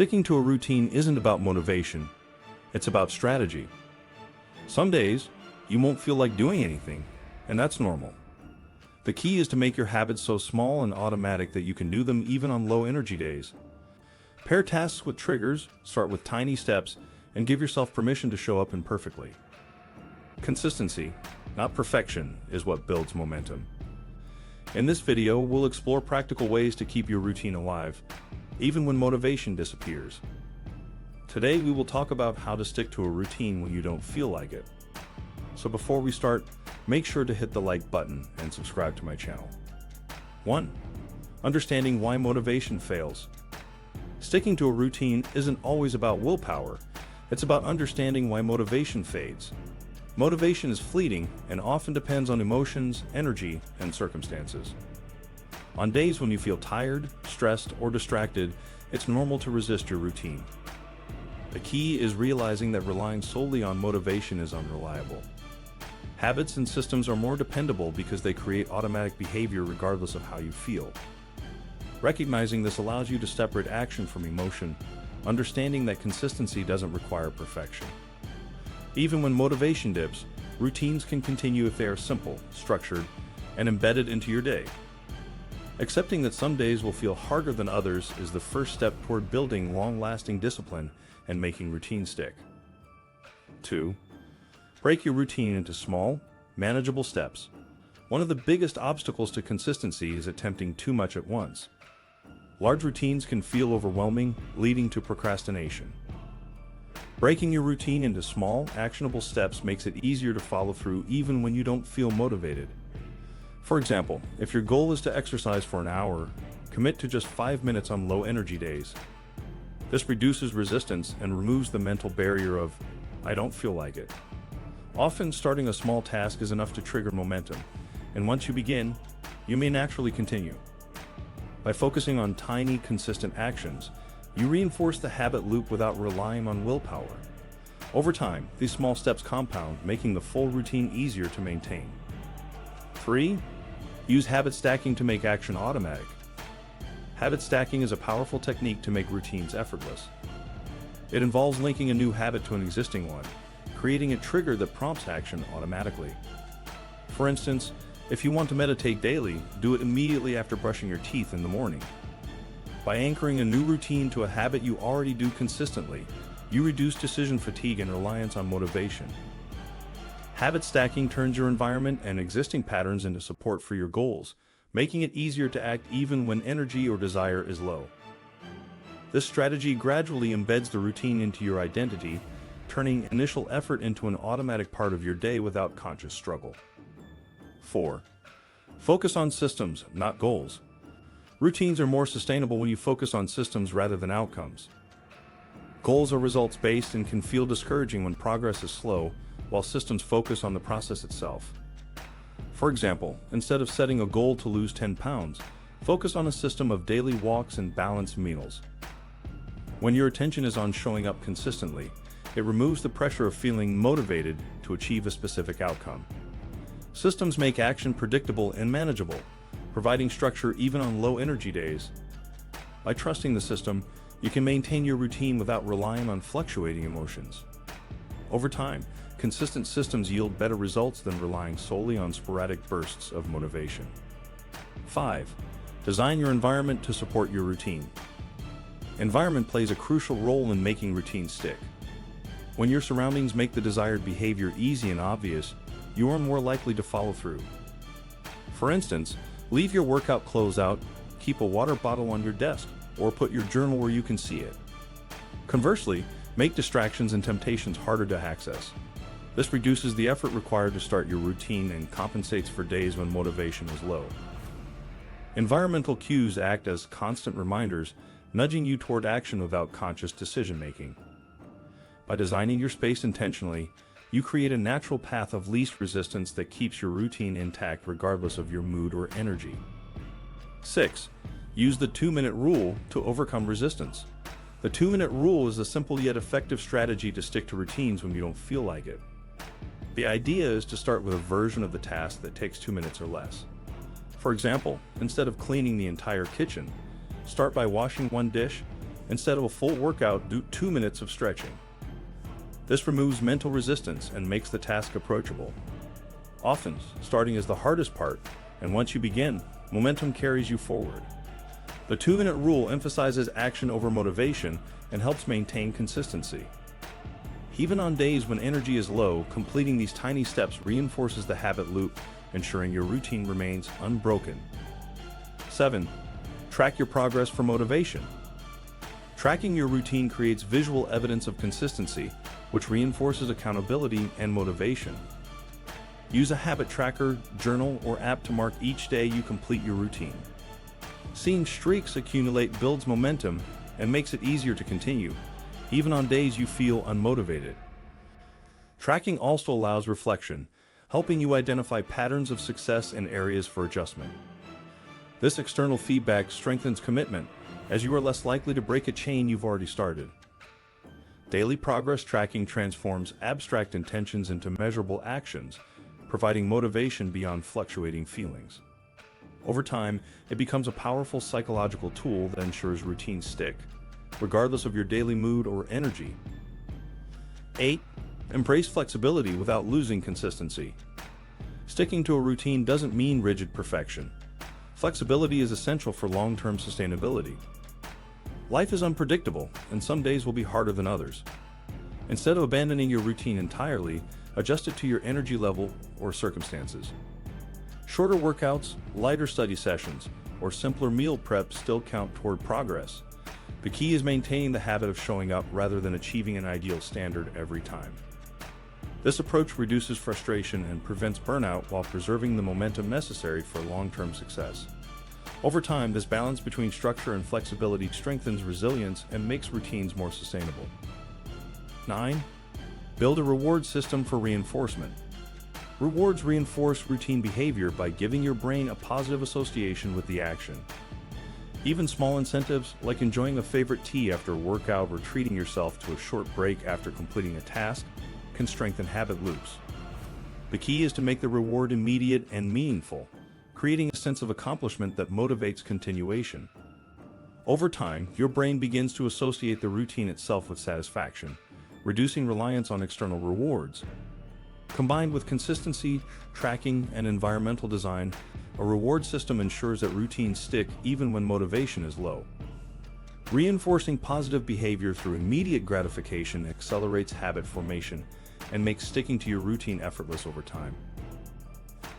Sticking to a routine isn't about motivation, it's about strategy. Some days, you won't feel like doing anything, and that's normal. The key is to make your habits so small and automatic that you can do them even on low energy days. Pair tasks with triggers, start with tiny steps, and give yourself permission to show up imperfectly. Consistency, not perfection, is what builds momentum. In this video, we'll explore practical ways to keep your routine alive, even when motivation disappears. Today, we will talk about how to stick to a routine when you don't feel like it. So before we start, make sure to hit the like button and subscribe to my channel. 1. Understanding why motivation fails. Sticking to a routine isn't always about willpower, it's about understanding why motivation fades. Motivation is fleeting and often depends on emotions, energy, and circumstances. On days when you feel tired, stressed, or distracted, it's normal to resist your routine. The key is realizing that relying solely on motivation is unreliable. Habits and systems are more dependable because they create automatic behavior regardless of how you feel. Recognizing this allows you to separate action from emotion, understanding that consistency doesn't require perfection. Even when motivation dips, routines can continue if they are simple, structured, and embedded into your day. Accepting that some days will feel harder than others is the first step toward building long-lasting discipline and making routines stick. 2. Break your routine into small, manageable steps. One of the biggest obstacles to consistency is attempting too much at once. Large routines can feel overwhelming, leading to procrastination. Breaking your routine into small, actionable steps makes it easier to follow through even when you don't feel motivated. For example, if your goal is to exercise for an hour, commit to just 5 minutes on low-energy days. This reduces resistance and removes the mental barrier of, "I don't feel like it." Often, starting a small task is enough to trigger momentum, and once you begin, you may naturally continue. By focusing on tiny, consistent actions, you reinforce the habit loop without relying on willpower. Over time, these small steps compound, making the full routine easier to maintain. 3. Use habit stacking to make action automatic. Habit stacking is a powerful technique to make routines effortless. It involves linking a new habit to an existing one, creating a trigger that prompts action automatically. For instance, if you want to meditate daily, do it immediately after brushing your teeth in the morning. By anchoring a new routine to a habit you already do consistently, you reduce decision fatigue and reliance on motivation. Habit stacking turns your environment and existing patterns into support for your goals, making it easier to act even when energy or desire is low. This strategy gradually embeds the routine into your identity, turning initial effort into an automatic part of your day without conscious struggle. 4. Focus on systems, not goals. Routines are more sustainable when you focus on systems rather than outcomes. Goals are results-based and can feel discouraging when progress is slow, while systems focus on the process itself. For example, instead of setting a goal to lose 10 pounds, focus on a system of daily walks and balanced meals. When your attention is on showing up consistently, it removes the pressure of feeling motivated to achieve a specific outcome. Systems make action predictable and manageable, providing structure even on low-energy days. By trusting the system, you can maintain your routine without relying on fluctuating emotions. Over time, consistent systems yield better results than relying solely on sporadic bursts of motivation. 5. Design your environment to support your routine. Environment plays a crucial role in making routines stick. When your surroundings make the desired behavior easy and obvious, you are more likely to follow through. For instance, leave your workout clothes out, keep a water bottle on your desk, or put your journal where you can see it. Conversely, make distractions and temptations harder to access. This reduces the effort required to start your routine and compensates for days when motivation is low. Environmental cues act as constant reminders, nudging you toward action without conscious decision-making. By designing your space intentionally, you create a natural path of least resistance that keeps your routine intact regardless of your mood or energy. 6. Use the 2-minute rule to overcome resistance. The 2-minute rule is a simple yet effective strategy to stick to routines when you don't feel like it. The idea is to start with a version of the task that takes 2 minutes or less. For example, instead of cleaning the entire kitchen, start by washing one dish Instead of a full workout, do 2 minutes of stretching. This removes mental resistance and makes the task approachable. Often, starting is the hardest part, and once you begin, momentum carries you forward. The 2-minute rule emphasizes action over motivation and helps maintain consistency. Even on days when energy is low, completing these tiny steps reinforces the habit loop, ensuring your routine remains unbroken. 7. Track your progress for motivation. Tracking your routine creates visual evidence of consistency, which reinforces accountability and motivation. Use a habit tracker, journal, or app to mark each day you complete your routine. Seeing streaks accumulate builds momentum and makes it easier to continue, even on days you feel unmotivated. Tracking also allows reflection, helping you identify patterns of success and areas for adjustment. This external feedback strengthens commitment, as you are less likely to break a chain you've already started. Daily progress tracking transforms abstract intentions into measurable actions, providing motivation beyond fluctuating feelings. Over time, it becomes a powerful psychological tool that ensures routines stick, regardless of your daily mood or energy. 8. Embrace flexibility without losing consistency. Sticking to a routine doesn't mean rigid perfection. Flexibility is essential for long-term sustainability. Life is unpredictable, and some days will be harder than others. Instead of abandoning your routine entirely, adjust it to your energy level or circumstances. Shorter workouts, lighter study sessions, or simpler meal prep still count toward progress. The key is maintaining the habit of showing up rather than achieving an ideal standard every time. This approach reduces frustration and prevents burnout while preserving the momentum necessary for long-term success. Over time, this balance between structure and flexibility strengthens resilience and makes routines more sustainable. 9. Build a reward system for reinforcement. Rewards reinforce routine behavior by giving your brain a positive association with the action. Even small incentives, like enjoying a favorite tea after a workout or treating yourself to a short break after completing a task, can strengthen habit loops. The key is to make the reward immediate and meaningful, creating a sense of accomplishment that motivates continuation. Over time, your brain begins to associate the routine itself with satisfaction, reducing reliance on external rewards. Combined with consistency, tracking, and environmental design, a reward system ensures that routines stick even when motivation is low. Reinforcing positive behavior through immediate gratification accelerates habit formation and makes sticking to your routine effortless over time.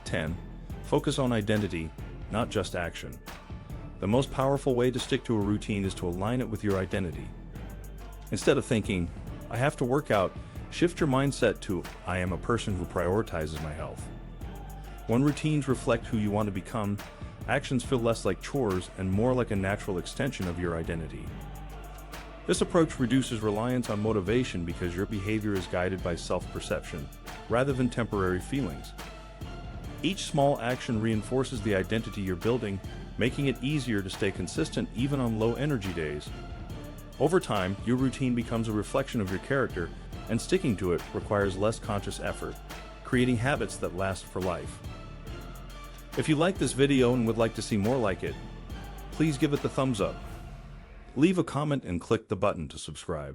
10. Focus on identity, not just action. The most powerful way to stick to a routine is to align it with your identity. Instead of thinking, "I have to work out," shift your mindset to, "I am a person who prioritizes my health." When routines reflect who you want to become, actions feel less like chores and more like a natural extension of your identity. This approach reduces reliance on motivation because your behavior is guided by self-perception, rather than temporary feelings. Each small action reinforces the identity you're building, making it easier to stay consistent even on low-energy days. Over time, your routine becomes a reflection of your character, and sticking to it requires less conscious effort, creating habits that last for life. If you like this video and would like to see more like it, please give it the thumbs up. Leave a comment and click the button to subscribe.